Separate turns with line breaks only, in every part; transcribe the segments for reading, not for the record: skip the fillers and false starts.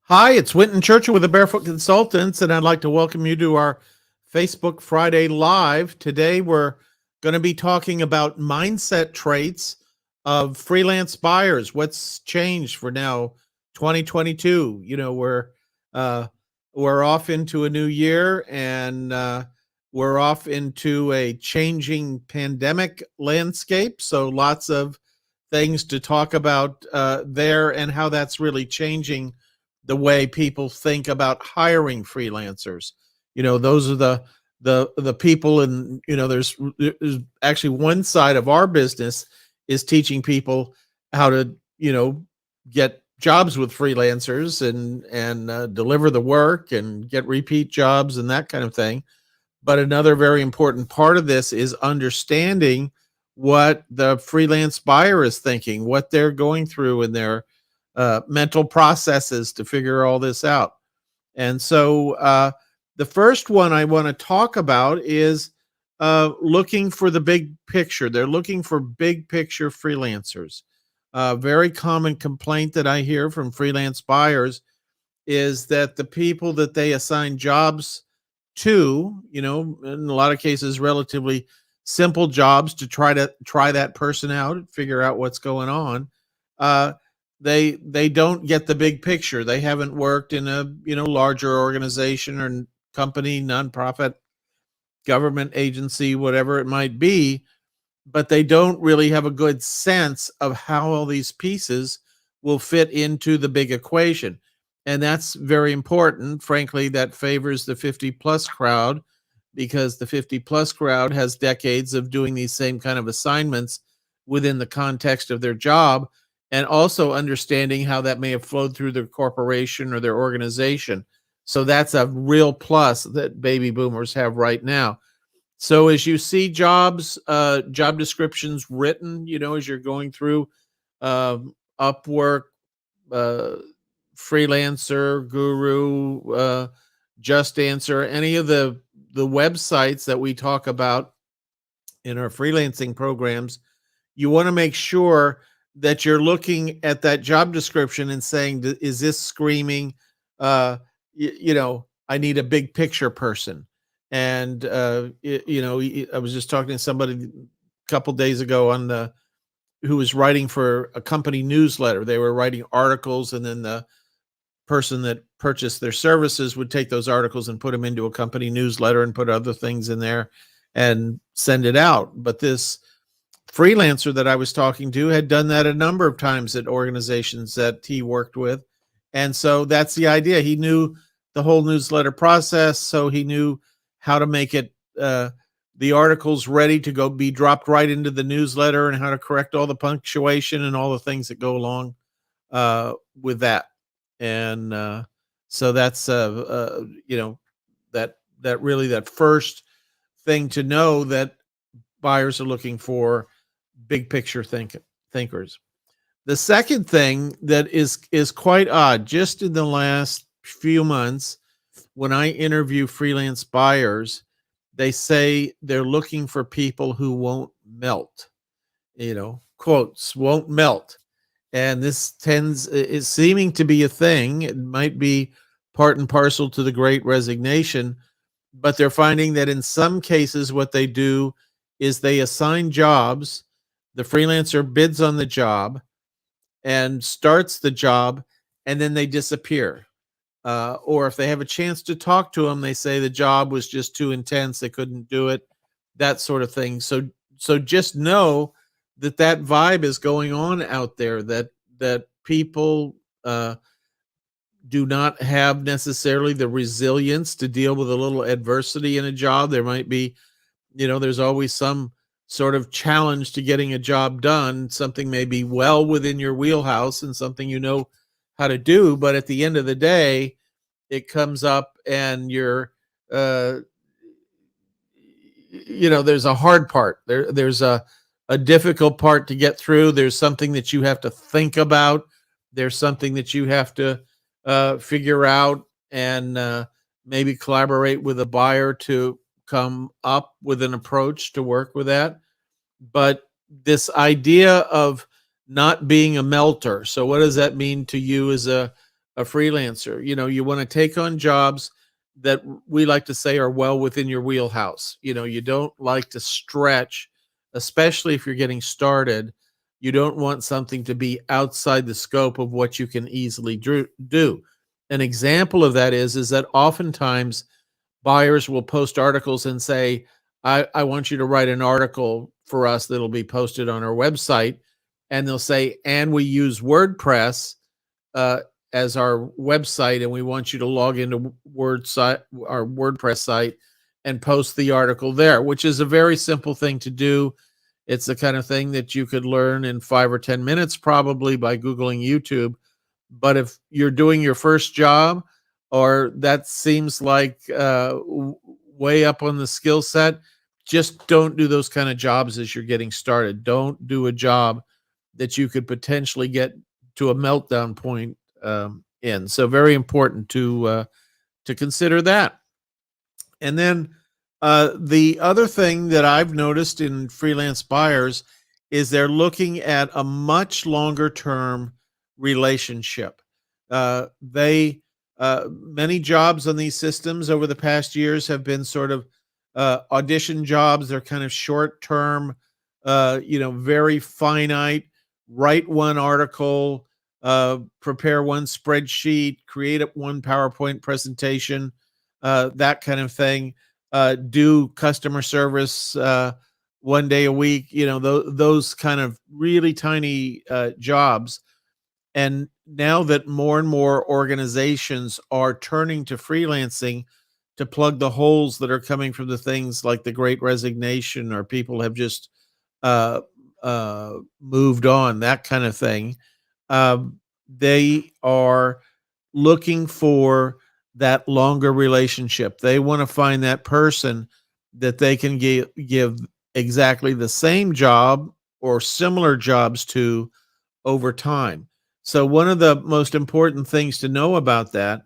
Hi, it's Winton Churchill with the Barefoot Consultants, and I'd like to welcome you to our Facebook Friday Live. Today, we're going to be talking about mindset traits of freelance buyers. What's changed for now, 2022? Uh, we're off into a new year, and we're off into a changing pandemic landscape. So, lots of things to talk about there, and how that's really changing the way people think about hiring freelancers. Those are the people, and there's actually one side of our business is teaching people how to get jobs with freelancers and deliver the work and get repeat jobs and that kind of thing. But another very important part of this is understanding what the freelance buyer is thinking, what they're going through in their mental processes to figure all this out. And so the first one I want to talk about is looking for the big picture. They're looking for big picture freelancers. Very common complaint that I hear from freelance buyers is that the people that they assign jobs to, in a lot of cases, relatively simple jobs to try that person out, figure out what's going on. Uh, they don't get the big picture. They haven't worked in a larger organization or company, nonprofit, government agency, whatever it might be, but they don't really have a good sense of how all these pieces will fit into the big equation. And that's very important. Frankly, that favors the 50 plus crowd, because the 50 plus crowd has decades of doing these same kind of assignments within the context of their job, and also understanding how that may have flowed through their corporation or their organization. So that's a real plus that baby boomers have right now. So as you see job descriptions written, as you're going through Upwork, uh, Freelancer, Guru, Just Answer, any of the websites that we talk about in our freelancing programs, you want to make sure that you're looking at that job description and saying, is this screaming, I need a big picture person? And, I was just talking to somebody a couple days ago who was writing for a company newsletter. They were writing articles, and then the person that purchased their services would take those articles and put them into a company newsletter and put other things in there and send it out. But this freelancer that I was talking to had done that a number of times at organizations that he worked with. And so that's the idea. He knew the whole newsletter process, so he knew how to make it the articles ready to go be dropped right into the newsletter, and how to correct all the punctuation and all the things that go along with that. And so that's that first thing to know, that buyers are looking for big picture thinkers. The second thing that is quite odd, just in the last few months, when I interview freelance buyers, they say they're looking for people who won't melt. Quotes, won't melt. And this is seeming to be a thing. It might be part and parcel to the Great Resignation, but they're finding that in some cases what they do is they assign jobs, the freelancer bids on the job and starts the job, and then they disappear. Or if they have a chance to talk to them, they say the job was just too intense, they couldn't do it, that sort of thing. So just know that vibe is going on out there, that people do not have necessarily the resilience to deal with a little adversity in a job. There might be, there's always some sort of challenge to getting a job done. Something may be well within your wheelhouse and something you know how to do, but at the end of the day, it comes up and you're, there's a hard part. There's a difficult part to get through. There's something that you have to think about. There's something that you have to figure out, and maybe collaborate with a buyer to come up with an approach to work with that. But this idea of not being a melter. So what does that mean to you as a a freelancer. You want to take on jobs that we like to say are well within your wheelhouse. You don't like to stretch, especially if you're getting started. You don't want something to be outside the scope of what you can easily do. An example of that is that oftentimes buyers will post articles and say, I want you to write an article for us that'll be posted on our website. And they'll say, and we use WordPress uh, as our website, and we want you to log into our WordPress site and post the article there, which is a very simple thing to do. It's the kind of thing that you could learn in 5 or 10 minutes, probably by Googling YouTube. But if you're doing your first job, or that seems like way up on the skill set, just don't do those kind of jobs as you're getting started. Don't do a job that you could potentially get to a meltdown point in. So very important to consider that. And then the other thing that I've noticed in freelance buyers is they're looking at a much longer term relationship. They Many jobs on these systems over the past years have been sort of audition jobs. They're kind of short term, very finite. Write one article, prepare one spreadsheet, create one PowerPoint presentation, that kind of thing. Do customer service 1 day a week. Those kind of really tiny jobs. And now that more and more organizations are turning to freelancing to plug the holes that are coming from the things like the Great Resignation, or people have just uh, moved on, that kind of thing, they are looking for that longer relationship. They want to find that person that they can give exactly the same job or similar jobs to over time. So one of the most important things to know about that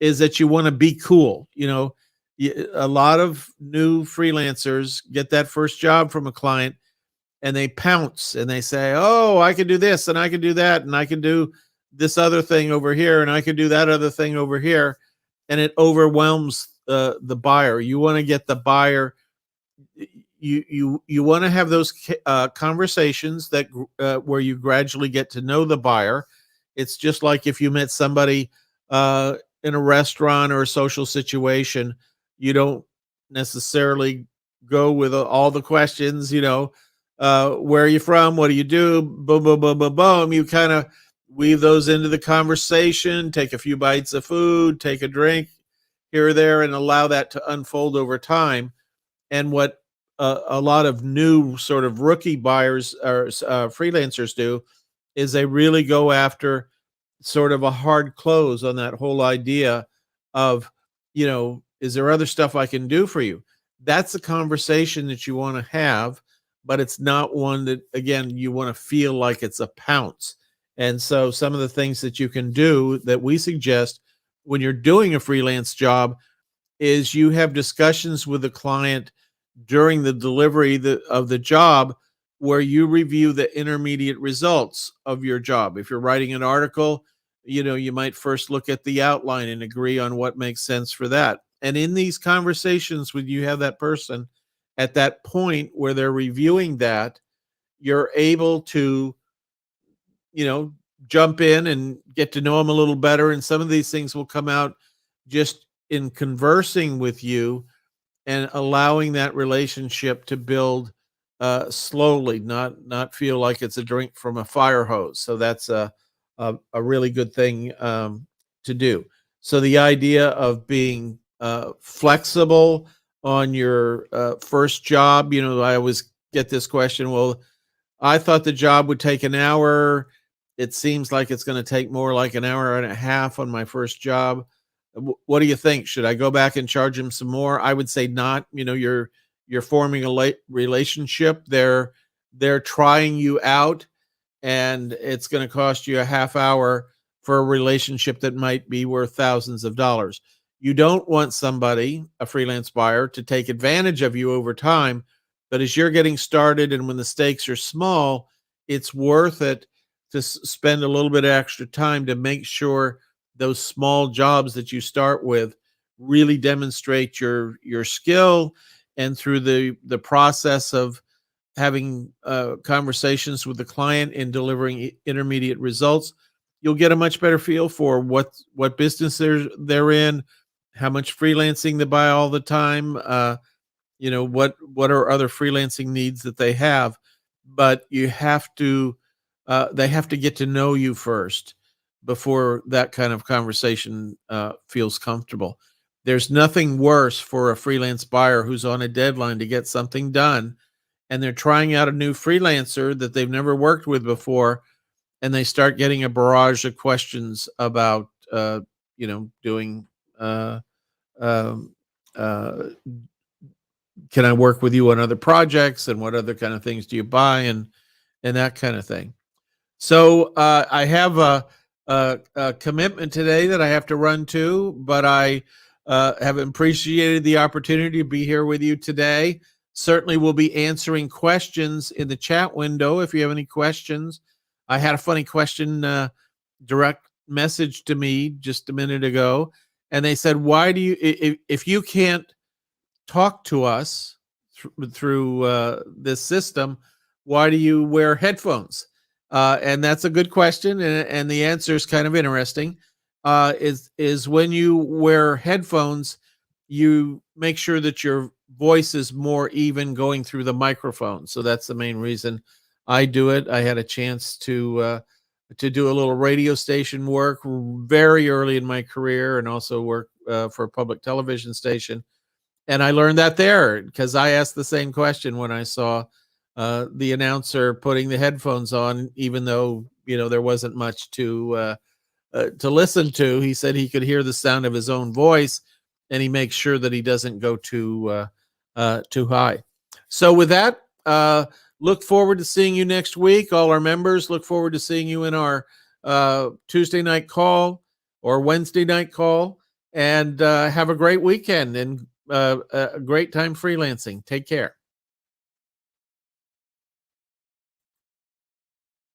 is that you want to be cool. A lot of new freelancers get that first job from a client and they pounce and they say, "Oh, I can do this and I can do that and I can do this other thing over here and I can do that other thing over here," and it overwhelms the buyer. You want to get the buyer. You want to have those conversations that where you gradually get to know the buyer. It's just like if you met somebody in a restaurant or a social situation. You don't necessarily go with all the questions. Where are you from? What do you do? Boom, boom, boom, boom, boom. You kind of weave those into the conversation. Take a few bites of food. Take a drink here or there, and allow that to unfold over time. And what a lot of new sort of rookie buyers or freelancers do is they really go after sort of a hard close on that whole idea of, is there other stuff I can do for you? That's a conversation that you want to have, but it's not one that, again, you want to feel like it's a pounce. And so some of the things that you can do that we suggest when you're doing a freelance job is you have discussions with the client during the delivery of the job, where you review the intermediate results of your job. If you're writing an article, you might first look at the outline and agree on what makes sense for that. And in these conversations, when you have that person at that point where they're reviewing that, you're able to, you know, jump in and get to know them a little better. And some of these things will come out just in conversing with you and allowing that relationship to build slowly, not feel like it's a drink from a fire hose. So that's a really good thing to do. So the idea of being flexible on your first job, I always get this question. Well, I thought the job would take an hour. It seems like it's going to take more like an hour and a half on my first job. What do you think? Should I go back and charge him some more? I would say not. You're forming a relationship. They're trying you out, and it's going to cost you a half hour for a relationship that might be worth thousands of dollars. You don't want somebody, a freelance buyer, to take advantage of you over time. But as you're getting started and when the stakes are small, it's worth it to spend a little bit of extra time to make sure those small jobs that you start with really demonstrate your skill, and through the process of having conversations with the client and delivering intermediate results, you'll get a much better feel for what business they're in, how much freelancing they buy all the time, what are other freelancing needs that they have. But you have to they have to get to know you first before that kind of conversation feels comfortable. There's nothing worse for a freelance buyer who's on a deadline to get something done, and they're trying out a new freelancer that they've never worked with before, and they start getting a barrage of questions about doing uh, um, uh, can I work with you on other projects, and what other kind of things do you buy, and that kind of thing. So I have a commitment today that I have to run to, but I have appreciated the opportunity to be here with you today. Certainly will be answering questions in the chat window if you have any questions. I had a funny question direct message to me just a minute ago, and they said, why do you, if you can't talk to us through this system, why do you wear headphones? And that's a good question, and the answer is kind of interesting. Is when you wear headphones, you make sure that your voice is more even going through the microphone. So that's the main reason I do it. I had a chance to do a little radio station work very early in my career, and also work for a public television station. And I learned that there because I asked the same question when I saw the announcer putting the headphones on, even though there wasn't much to listen to. He said he could hear the sound of his own voice, and he makes sure that he doesn't go too high. So with that, look forward to seeing you next week. All our members look forward to seeing you in our Tuesday night call or Wednesday night call. And have a great weekend and a great time freelancing. Take care.